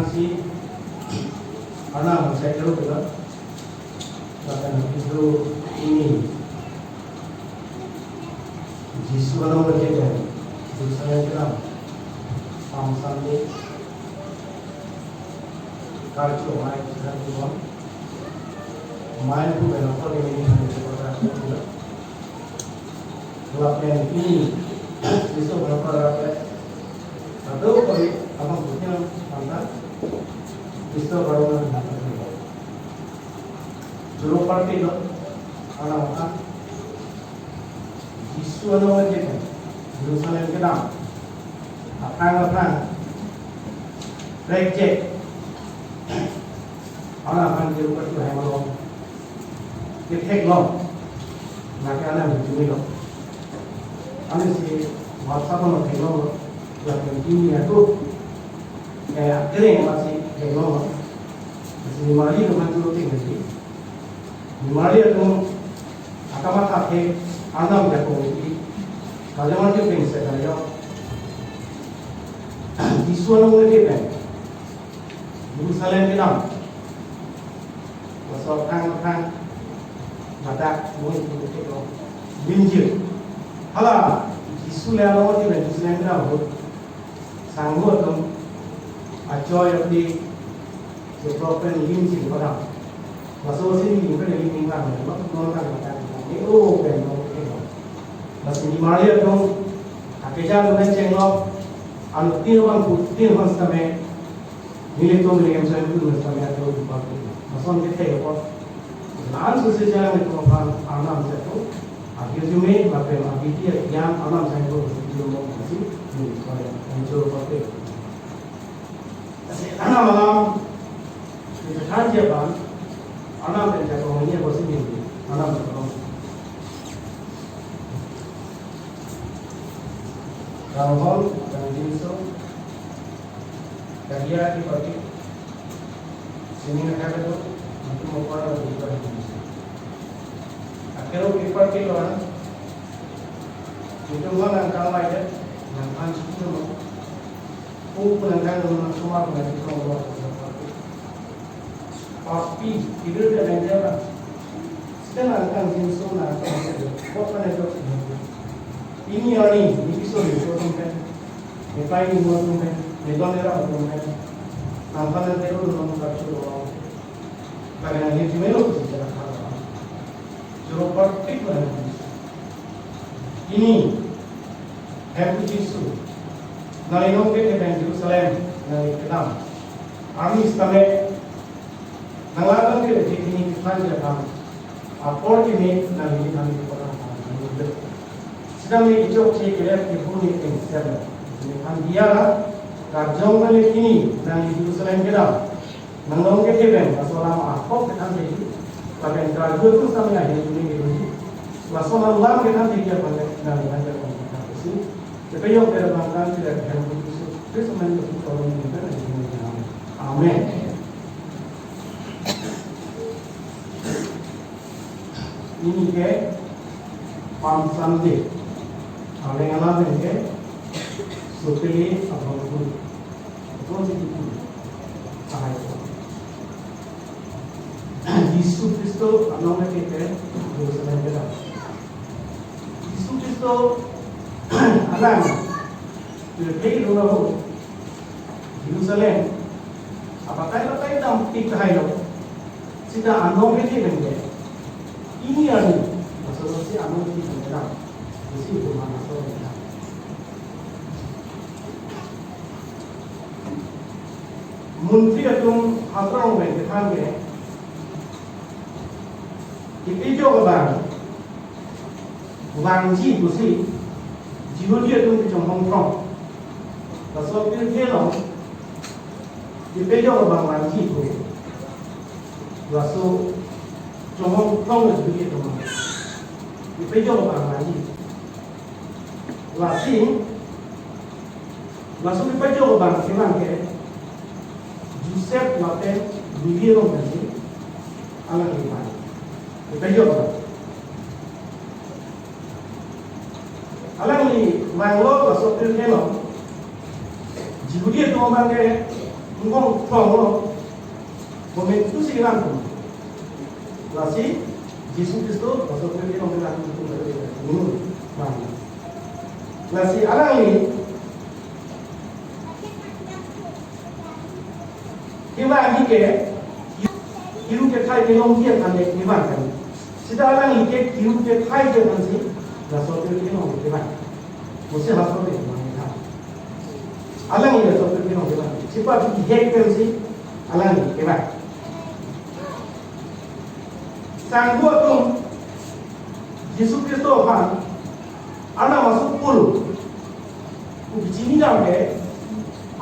si anak saya dulu juga bahkan itu ini Yesus nama kita Yesus saya kira Palm Sunday culture mai kita tuan mai tu benar ini hanya seperti itu lapan ini Yesus benar atau kalau apa punya anda Yesus baru Juru parti lo, anak-anak, Yesus nama kita, Jerusalem kita, apa reject, anak-anak juru parti yang malu, kita lo, nak anak berjumpa lo, anak si WhatsApp lo lo, yang ini itu, kayak kering masih lo, masih mari lo mantul tinggal di. Maria tu agama kafir, anam jago ini. Kalau macam ni saya kaya, Yesus orang ni kan, Jerusalem ni nam, masuk tang badak mui tu kita binjir. Hala Yesus le orang ni Jerusalem ni nam, sanggup tu, ajoy di seprofen binjir pada. Masuk sini juga dari tinggal, masuk nonton macam ni. Oh, benar benar. Masih di Maria tu, akhirnya tu cengok, anu tin orang sampai milik tu milik yang saya tu sampai ada tu pakai. Masuk kita apa? Lalu sejarah itu apa? Anam saya tu, akhir jumlah pakai akhir dia yang anam saya tu jumlah masih ni kalau muncul pakai. Anam malam kita kerja bang. Anak dan jago ini apa sih ini? Anak berkong. Kalau dan jenis kerja di pagi, sini nak ada tu, nanti mau pada bukan jenis. Akhirnya kita pergi lawan, itu mana kalau aja, yang anjing tu, pun yang kan semua orang itu orang Tapi tidak ada yang jalan. Sekarang akan jenis mana akan jadi. Apa yang itu? Ini episode itu kan. Apa ini buat kan? Medon era buat kan. Nampak nanti itu nama kapsul orang. Karena ini cuma itu secara khas. Juru praktik lah. Ini Happy Yesus. Nalinong kita di Jerusalem, nalih kenam. Kami sekarang Nanglaban ke ini kita jaga, apor ini nanti kami orang kami. Sedang ini icok cek kerja kebun ini siapa? Kan dia lah karjong kali ini nanti Jerusalem kita. Nangong ke keben, masalah apor kita jadi. Tapi karjong itu sama yang ini ini. Masalah ulang kita tidak boleh nanti ada kita sih. Tapi yang terbangkan tidak ada itu. Itu semuanya itu kalau ini kan ini. Amin. Ini ke Palm Sunday. Kalau yang lain ke Sutili atau Guru. Itu itu. Sahaya. Yesus Kristus anong kita Jerusalem kita. Yesus Kristus alam. Jadi dulu Jerusalem. Apakah kita dalam tiga hari? Sida anong kita ni? Ini ada masalah si anu di sana, di sini mana masalah? Menteri itu hasilnya berkaitan dengan itu juga bangji tu si, jiwa dia tu macam Hong Kong, pasal dia long, itu juga bangji tu, pasal Hong Kong itu begitu mana? Itu juga orang lagi. Lasi, masuk itu juga orang siapa ke? Joseph Martin Bibiano nanti, anak lima. Itu juga. Alang ni, manglo masuk itu keno. Jika dia tu orang ke, ngong thong moment tu si ran tu lasi Yesus Kristus masuk ke dalam dalam itu lasi alang ni kita ni ke hiru ke thai ke long dia kan ni kan sida alang ni ke hiru ke thai ke kan si masuk ke dalam ke kan mesti masuk ke dalam alang ni masuk ke dalam ke kan siapa tu hek kan si alang ni ke kan sang buat tu Yesus Kristus kan anak masuk puluh begini dah ke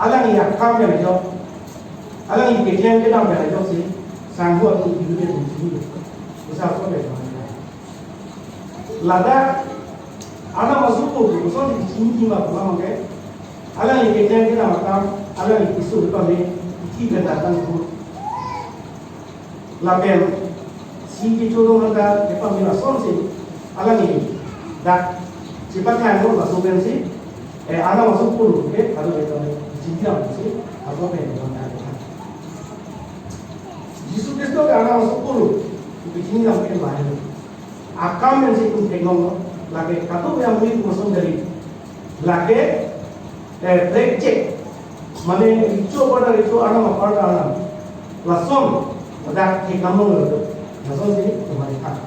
alang ni akam yang jauh alang ni kejadian ke dalam yang jauh si sang buat tu hidup dia begini besar tu dia lada anak masuk puluh besar di sini cuma pulang ke alang ni kejadian ke dalam akam alang ni Kristus depan ni tiga datang tu label si jodoh anda depan mina sonsi alang ini dah cepat kan lo masuk bensi anak masuk puluh ke kalau kita cinta sih apa yang kita lakukan Yesus Kristus anak masuk puluh itu cinta mungkin banyak akam yang sih pun teknologi lagi kata yang mungkin masuk dari lagi break check mana itu pada itu anak apa anak langsung ada teknologi itu langsung sih kembali kan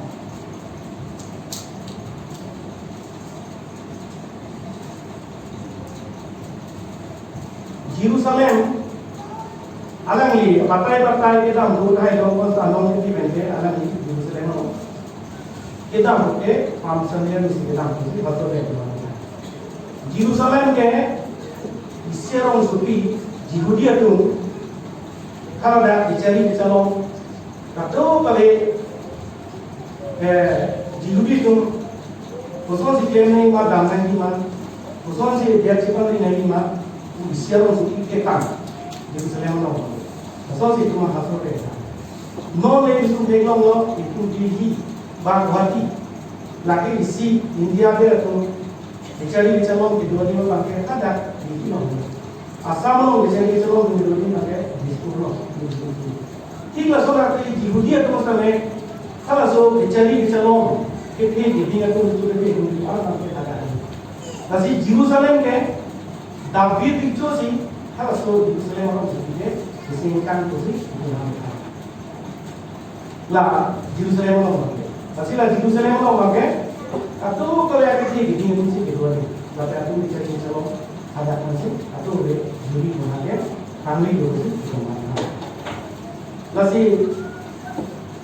Jerusalem alang ni batai-batai kita mula hai lombos anong di bende alang ni Jerusalem no kita mula pamsannya di sini kita mesti betul betul Jerusalem ke Israel supi Yehudi itu kalau dah dicari dicalon kata kali Yehudi itu khusus si kene ma damai ni ma khusus si dia cepat ni ma Israel supi ke kan Jerusalem no khusus si cuma hasro ke no le itu dengar lo itu Delhi Guwahati lagi isi India dia tu dicari dicalon di 25 bangkai ada di no Assam no dicari dicalon di 25 bangkai di 10 no ठीक है सोना तो यहूदी है तो मतलब है हला सो बेचारी चलो के थे गिदिंग तो जो के हिंदी और नाम के लगा है नसी जेरूशलेम के दावीद पिक्चर सी हला सो जेरूशलेम और के इसे कान तो सी नाम था ला जेरूशलेम और नसी ला जेरूशलेम और के atau kalau yang kecil गिदिंग तो सी kedua ni tapi aku बेचारी चलो ada kan sih atau वे जूरी बना के फैमिली जो सी बना lasi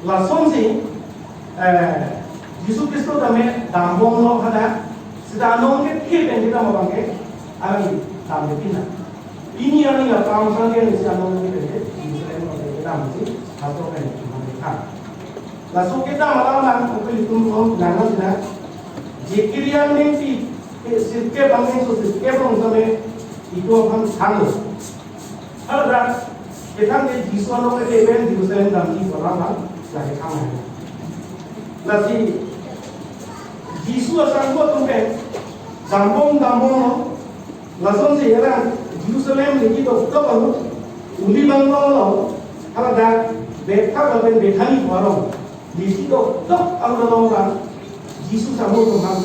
langsung sih Yesus Kristus kami dambong lo ada sedang nongke keben kita mau bangke alami tambe pina ini yang ni kaum sangat ni sedang nongke keben Israel mau kita mesti atau kan mereka langsung kita malam untuk itu mau nana sudah jekirian ni sirke bangke so sirke bang sampai itu akan sanggup ada kita ni Yesus orang ke event Jerusalem dalam ini orang lagi kamar. Lagi Yesus asal buat tumpeng, jambong dambong, langsung sih orang Jerusalem lagi tu kalau uli banglo lo, kalau dah bekak atau bekani orang, di situ tak ada orang Yesus sama Tuhan,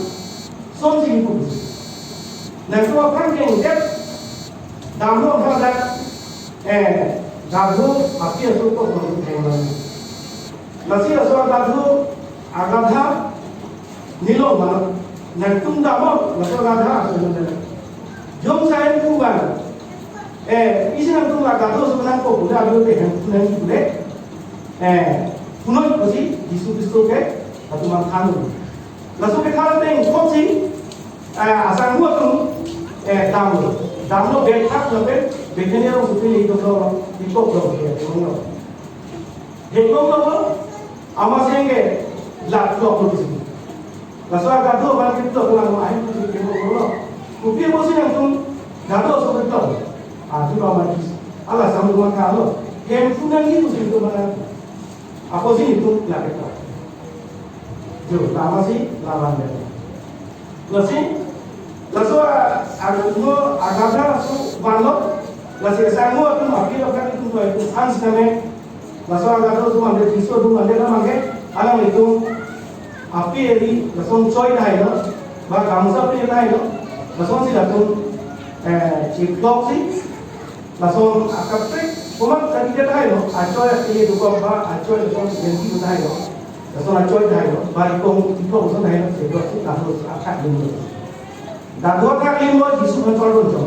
langsung sih itu. Nanti orang yang dek dambong kalau dah Gadu api asal tu orang masih asal gadu agadha nilo mana nantung damo asal agadha asal mana jom saya tunggal isi nantung gadu sebenarnya kau boleh ambil deh sebenarnya boleh punoi pasti Yesus Kristus ke atau makan langsung ke kalau teng kau sih asal gua tu damo berak sampai begini orang supaya itu orang ikut orang dia orang dekong orang amas yang ke lat dua puluh sini Lasoa gado bang kita pulang main tu kita pulang. Kupi bosi yang tu gado sobat tu. Aju ramai. Allah sama rumah kalau. Handphone ni tu sih tu mana. Apa sih itu lagi tu. Jo, lama sih lawan dia. Lasoa agama agada so balok Lasi sanggup tu api akan itu tu itu hans kami. Laso agak tu mande jisu tu mande kan mande alam itu api ini laso coy dah itu, bah kamusa pun dah itu, laso si lato ciklok si, laso akapre, cuma tadi dia dah itu, acoy ini tu kau bah acoy laso ganti tu dah itu, laso acoy dah itu, bah ikong ciklok laso dah itu ciklok si laso akak lima, dah dua akak lima jisu kontrol tu.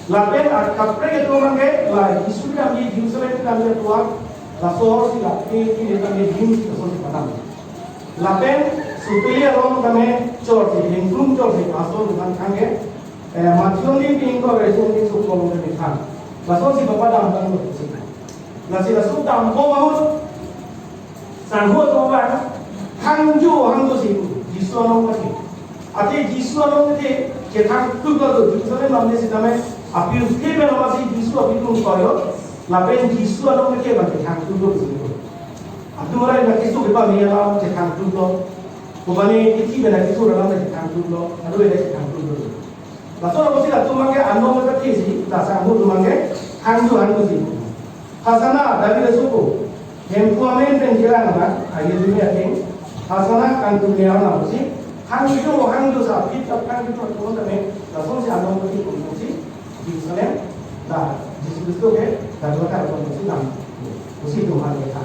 Lapen kapre itu mangke la Yesus kami Jerusalem kami tuan la sohor si la ini kami jin si sohor si padam. Lapen supaya orang kami church si hengkum church si asal bukan kangge matiun di pingko resun di sukol kami kan. La sohor si padam kan betul. La si la sohor tam pomahut sanggup tuan hangju si Yesus orang kami. Ati Yesus orang kami kita tu kalau Jerusalem kami si kami api उसके में नवासी जिसु अभी तुम करो लापेन जिसु अलों में क्या बनते हैं तुम लोग जिसु अब तुम्हारा इधर किसु के पास नहीं आला मुझे खान तुम लोग बुकाने किसी में ना किसु रला मुझे खान तुम लोग अलो इधर से खान तुम लोग लासो लोग उसी लातुम मांगे अन्नों में तो किसी लासा हम लोग मांगे खान जो जिसु हासना दाबी रसू को हम कुआमें पेंजिरा ना आये दुनिया के हासना कान तुम ले आना उसी खान जो साफी तब खान जो तो में लासो से अन्नों में की कुछ Jerusalem, dah Yesus Kristus ke, dah dua kali orang Muslim, Muslim Tuhan mereka.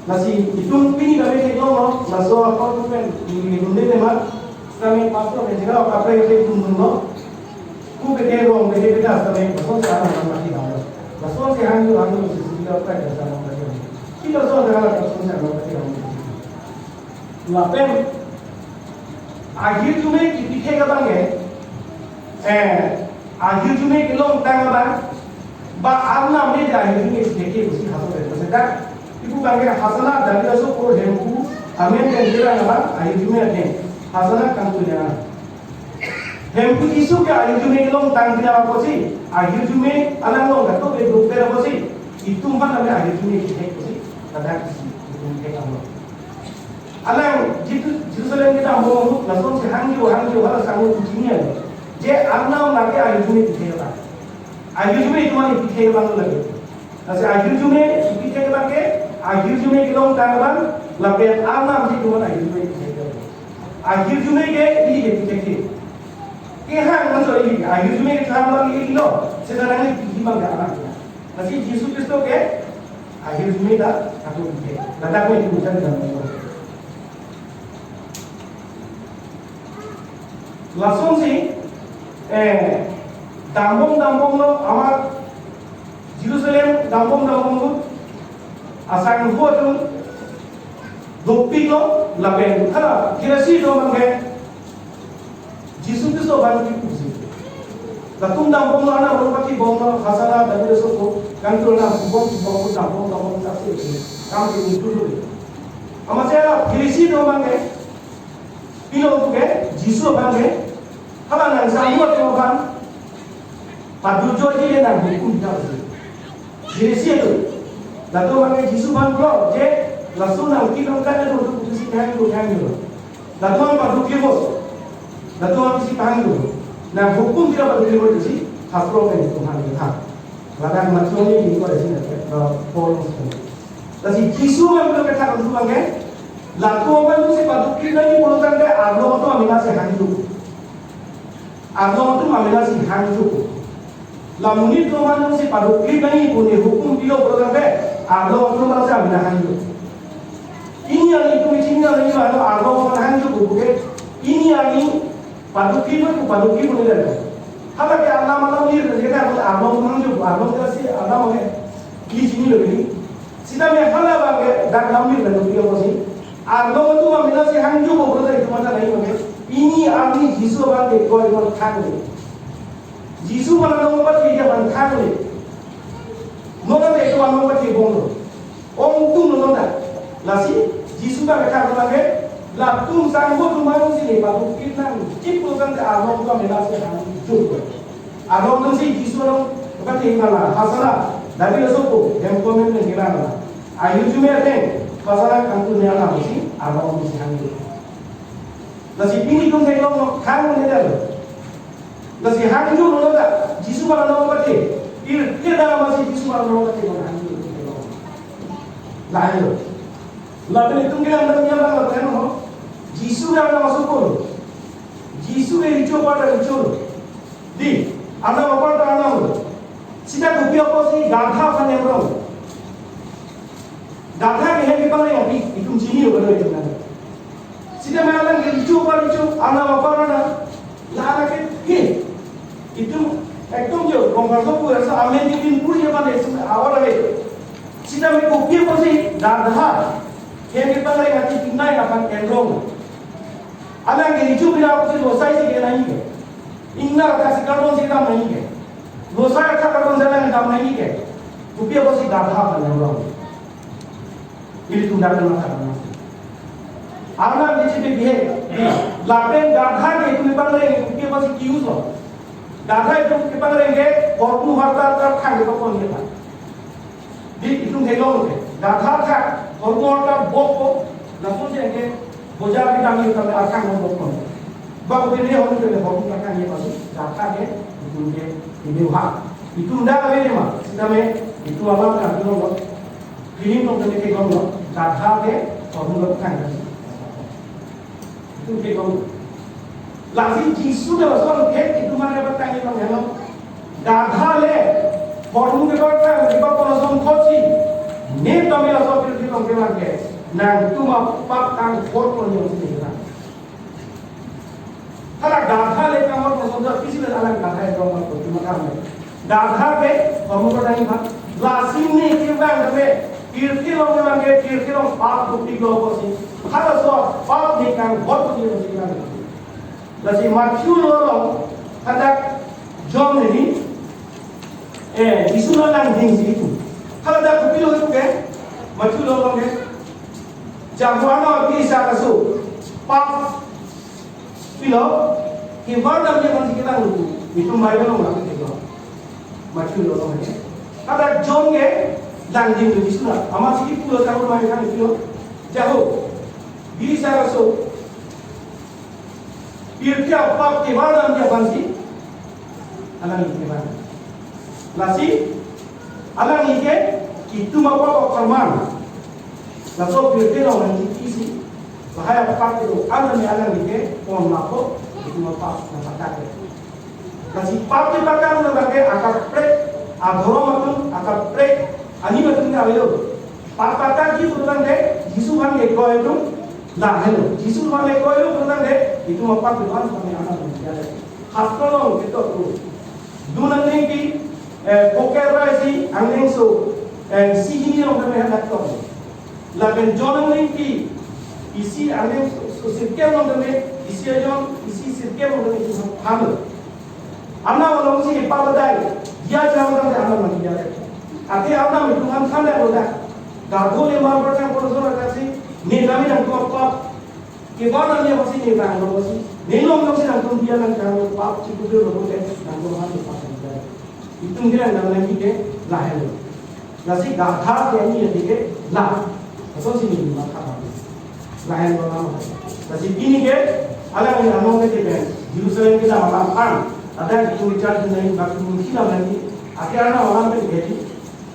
Nasi itu pini kami tengok, naso apa tu kan, di dunia memang kami pastor menjaga apa yang kita tunggu, ku kita orang kita kami pastor sekarang orang mati dah. Pastor sekarang tu orang Muslim kita apa yang kita orang mati. Kita pastor sekarang pastor sekarang orang mati dah. Lapen, akhir tu kita fikir apa ni? आखिर तुम्हें किलो उठाएगा बा आलना में जाए तुम्हें देखिए उसी हाथों में तो सेटा इबू बांगे हासना दाबियासो को हेमकू हमें केंद्र ना आखिर तुम्हें अटे हासना कंतु लेना हेमकू इशू के आखिर तुम्हें किलो उठाएंगे ना बसी आखिर तुम्हें अलग लोग तो एक ग्रुप पे बसी itu mana namanya akhir dunia kita itu ada itu kita ambil. Alang Jerusalem kita mau langsung sehangju harus sanggup dunia. जे आगनाव नाके आयुजुमे पिथेगा आयुजुमे तुम्हारे पिथेगा तो लगे ऐसे आयुजुमे पिथेगा के आयुजुमे के लोग तांगबान लगे आगनाव जी तुम्हारे आयुजुमे पिथेगा आयुजुमे के ये पिथेगे के हाँ मतलब ये आयुजुमे के तांगबान ये लो सेkarang ini dihimbang ke anak ya ऐसे यीशु क्रिस्टो के आयुजुमे दा aku पिथेगा दादा को itu bukan dalam langsung sih dambong lo amat Jerusalem dambong lo asal buat tu dopi lo lapen kalau kirasi do mangke Yesus Kristus bantu kusi latung dambong lo anak orang pati bong lo hasana dari resoko kantor na bong dambong tak sih kamu ini dulu amat saya kirasi do mangke pilo tu ke Yesus mangke kalau nang sanggup tuan, padu jodoh dia nang hukum kita sih. Jadi siapa tu? Lalu orang Yesus bangkro, je langsung nang kita kan itu untuk sisi kain tu. Lalu orang padu kibos, lalu orang sisi kain tu. Nang hukum kita padu kibos tu sih, hasro kan Tuhan kita. Lalu macam ni kita sini ada polos. Lalu Yesus yang kita kata tu bangke, lalu orang tu sih padu kita ni puluhan ke, aglo tu amila sehan tu. Agama tu mamela si hanju. Lamunit tu mana si padukli नहीं Pune hukum bilo berapa? Agama tu mana si amila hanju. Ini yang itu ini mana agama mana hanju bukan? Ini yang padukli punya dah. Kalau ke agama ni kita agama hanju agama tu si agama ni ini lagi. Sida में हला बागे dah lambi dah tu apa sih? Agama tu mamela si hanju berapa itu mana नहीं बने. Ini arti Yesus bangke kau yang thangli. Yesus mana nama pati dia bang thangli. Nona itu nama pati bondo. Om tu nona. Lasi Yesus bangke thangli. La tu sanggup tu mahu sini baru kita cip perusahaan ke alam tu melasi hangi juga. Alam tu si Yesus orang pati mana hasana dari lesoko yang komen mengira. Ayu cuma ada hasana kantu ni alam si alam tu si hangi. Nasi pini tu saya ngomong kang ni dah. Nasi hanju nona dah. Yesus mana nama pati. kita masih di semua orang kecil orang ini lain lalu itu kita dalam yang lain apa yang Jisu yang nama masuk pun Jisu yang hijau pada hijau di anak apa pada anak sida kopi apa sih gadha kan yang orang gadha yang kita yang itu sini orang itu kan sida malah hijau pada hijau anak apa pada lain ke itu একদম যে গঙ্গাসপুর আছে আমি দিন পুরি মানে আওয়ার আগে সিটা আমি কপি পছি দাদা কে কে পালে গাতি তিনাই না পান কেন্দ্রং আলা কে রিচু বিরা পছি লোসাই সে কে নাই কে ইন্না কা সিকারবন সে দাম নাই কে লোসাই কা কারবন সে দাম নাই কে কপি পছি দাদা মানে রং ini tunda kan mata আমরা নিচে বিহে লাপেন দাদা কে তুমি পালে কপি পছি কি use Data itu kita ngerengge, waktu harta terkang di bawah kita. Di itu ngelong ke, data tak, waktu harta boko, langsung ngerengge, bojar kita ngi kita terkang di bawah. Baru ini orang itu waktu terkang ni pasti data ke, itu nge ini wah, itu ndak ada ni mah, kita itu apa kan itu loh, ini tuh kita kelong loh, data ke, waktu terkang itu kelong. Lagi Jisu dah soal ke itu mana bertanya tentang yang gadha le formu ke bertanya di bawah langsung koci ni kami langsung pilih tentang keman ke nang itu mah pakang formu yang sini kan kalau gadha le kamu langsung dah kisi le alam gadha itu kamu koci macam ni gadha ke formu bertanya kan lasi ni kita ni kira-kira orang ke kira-kira pak bukti kau koci kalau soal pak ni kan formu yang sini kan Lasi Matthew lorong hendak John ini Jisu lang ding situ. Kalau dah kupilo itu ke Matthew lorong ke Jamwana bisa kasut pak pilo kibar dalam yang masih kita lupa itu Bible orang kita Matthew lorong ke kalau John ke lang ding Jisu lah amat sikit pulau tahu mana kan itu jauh bisa kasut Pirkya pak ke mana dia bansi, alang ini mana? Lasi, alang ini itu apa korban? Lalu pirkya orang ini isi, bahaya pak itu alang ini pon lapo itu apa nak Lasi pak itu pakai orang ke akar prek, adoram atun akar prek, ani betul ni awal. Pak pakai itu orang ke Yesus kan ke kau itu. Lah, hello. Jisu mana kau itu benar deh? Itu apa tujuan sampai anak manusia deh. Haskalong kita tu. Dua nanti poker rasi angin so sihini orang kami hendak tahu. Lain John nanti isi angin so sirkel orang kami isi John isi sirkel orang kami itu hamil. Anak orang si apa badai? Dia jangan orang anak manusia deh. Arti anak itu kan sampai orang. Gargo le mar berkan korban kasih. Ni kami nak apa? Kebana ni masih ni bang masih. Ni long masih nak dia nak kalau pap cikgu tu orang tu nak orang tu pasal. Itu dia nak lagi ke lahir. Nasi gadha yang ni dia lah. Asal sini macam apa? Lahir orang. Nasi ini ke alam ni anom ke dia. Jerusalem kita malam kan. Ada itu bicara dengan bagi mungkin lagi. Akhirnya orang tu jadi.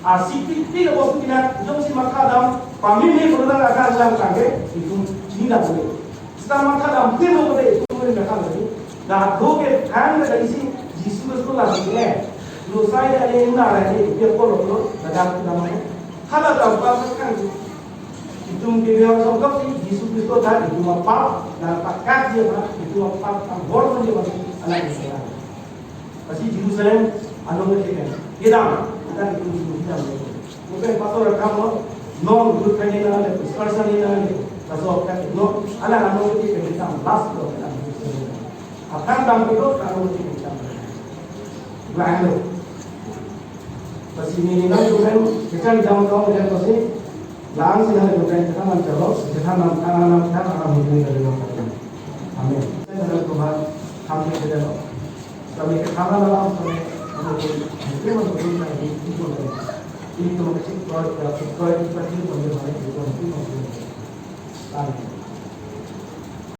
Asik tidak bos kita jom si makadam pamili produk akan dalam kangge itu tidak boleh. Setelah makadam tidak boleh itu boleh makan lagi. Dah doge kan dari isi Yesus itu lagi ni. Lu saya ada yang nak lagi dia kalau dah nama. Kalau dah kan itu mungkin dia sangka si Yesus itu dah itu apa dan pakat dia itu apa bor dia masih anak Israel. Pasti Jerusalem anu mereka. Kita dan itu kita mungkin pasal kamu non good kanya na person ni na pasal kan no ala anu kita last lo kita akan dalam itu anu kita lalu pasti ini na juga kita dalam tahun yang pasti langsung ada juga kita mencoba kita akan menghubungi dari orang. Amin. Saya berdoa Tuhan kami berdoa kami ketama dalam kami itu menurut ini itu masih proyek pasti menjadi itu